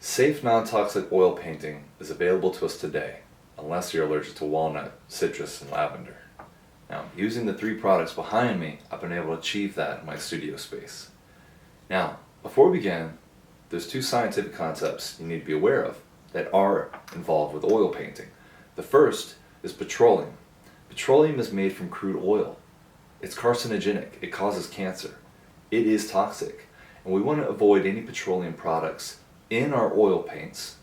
Safe non-toxic oil painting is available to us today, unless you're allergic to walnut, citrus, and lavender. Now, using the three products behind me, I've been able to achieve that in my studio space. Now, before we begin, there's two scientific concepts you need to be aware of that are involved with oil painting. The first is petroleum. Petroleum is made from crude oil. It's carcinogenic. It causes cancer. It is toxic. And we want to avoid any petroleum products in our oil paints,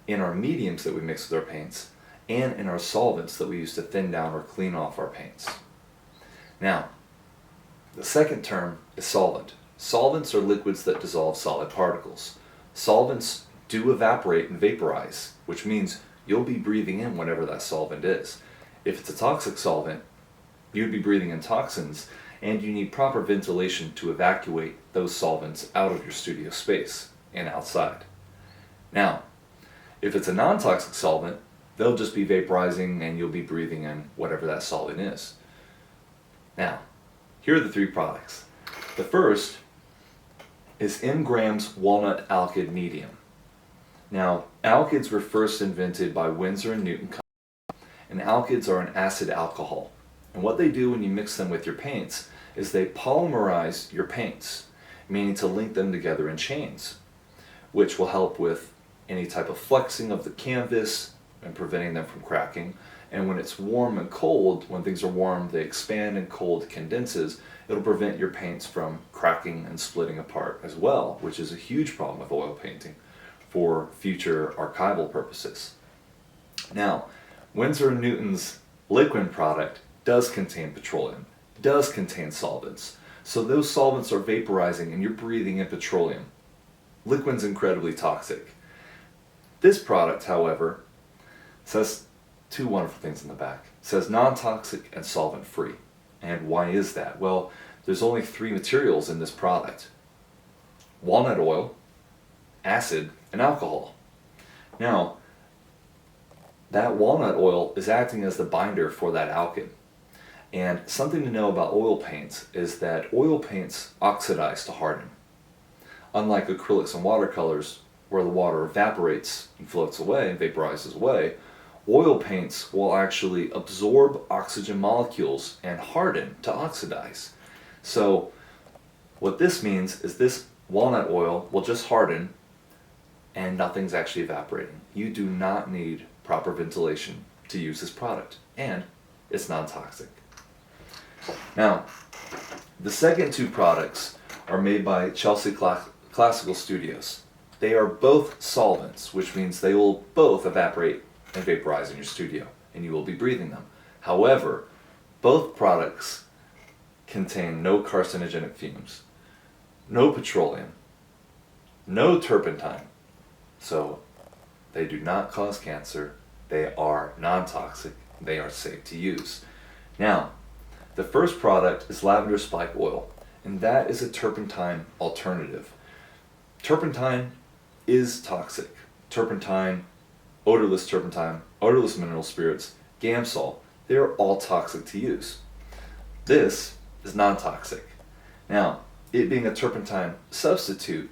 in our mediums that we mix with our paints, and in our solvents that we use to thin down or clean off our paints. Now, the second term is solvent. Solvents are liquids that dissolve solid particles. Solvents do evaporate and vaporize, which means you'll be breathing in whatever that solvent is. If it's a toxic solvent, you'd be breathing in toxins, and you need proper ventilation to evacuate those solvents out of your studio space and outside. Now, if it's a non-toxic solvent, they'll just be vaporizing and you'll be breathing in whatever that solvent is. Now, here are the three products. The first is Ngram's Walnut Alkyd Medium. Now, alkyds were first invented by Winsor and Newton, and alkyds are an acid alcohol. And what they do when you mix them with your paints is they polymerize your paints, meaning to link them together in chains, which will help with any type of flexing of the canvas and preventing them from cracking. And when it's warm and cold, when things are warm, they expand, and cold condenses. It'll prevent your paints from cracking and splitting apart as well, which is a huge problem with oil painting for future archival purposes. Now, Winsor & Newton's liquid product does contain petroleum, does contain solvents. So those solvents are vaporizing and you're breathing in petroleum. Liquid's incredibly toxic. This product, however, says two wonderful things in the back. It says non-toxic and solvent-free. And why is that? Well, there's only three materials in this product: walnut oil, acid, and alcohol. Now, that walnut oil is acting as the binder for that alkyd. And something to know about oil paints is that oil paints oxidize to harden. Unlike acrylics and watercolors, where the water evaporates and floats away and vaporizes away, oil paints will actually absorb oxygen molecules and harden to oxidize. So what this means is this walnut oil will just harden and nothing's actually evaporating. You do not need proper ventilation to use this product, and it's non-toxic. Now, the second two products are made by Chelsea Classical Studios. They are both solvents, which means they will both evaporate and vaporize in your studio, and you will be breathing them. However, both products contain no carcinogenic fumes, no petroleum, no turpentine, so they do not cause cancer, they are non-toxic, they are safe to use. Now, the first product is lavender spike oil, and that is a turpentine alternative. Turpentine is toxic. Turpentine, odorless mineral spirits, Gamsol, they're all toxic to use. This is non-toxic. Now, it being a turpentine substitute,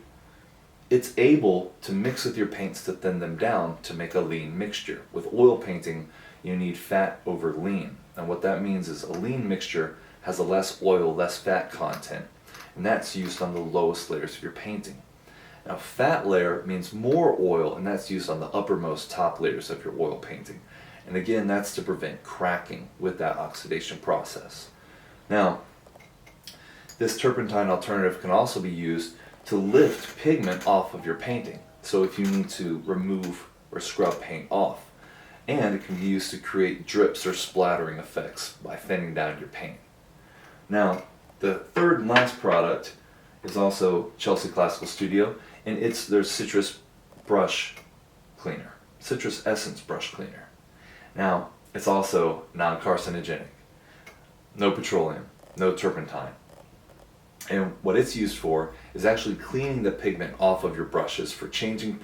it's able to mix with your paints to thin them down to make a lean mixture. With oil painting, you need fat over lean. And what that means is a lean mixture has a less oil, less fat content, and that's used on the lowest layers of your painting. Now, fat layer means more oil, and that's used on the uppermost top layers of your oil painting. And again, that's to prevent cracking with that oxidation process. Now, this turpentine alternative can also be used to lift pigment off of your painting. So if you need to remove or scrub paint off. And it can be used to create drips or splattering effects by thinning down your paint. Now, the third and last product is also Chelsea Classical Studio, and it's their citrus brush cleaner, citrus essence brush cleaner. Now, it's also non-carcinogenic, no petroleum, no turpentine. And what it's used for is actually cleaning the pigment off of your brushes for changing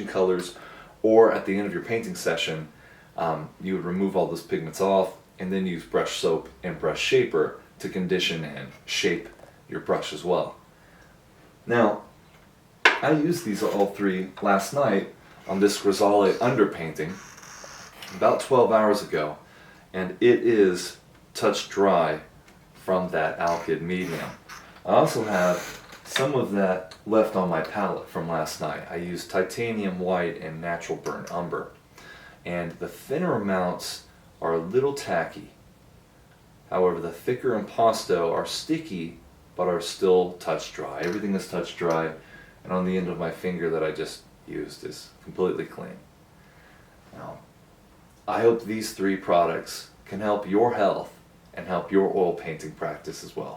colors, or at the end of your painting session, you would remove all those pigments off and then use brush soap and brush shaper to condition and shape your brush as well. Now, I used these all three last night on this Grisale underpainting about 12 hours ago, and it is touch dry from that alkyd medium. I also have some of that left on my palette from last night. I used titanium white and natural burnt umber, and the thinner amounts are a little tacky. However, the thicker impasto are sticky but are still touch dry. Everything is touch dry, and on the end of my finger that I just used is completely clean. Now, I hope these three products can help your health and help your oil painting practice as well.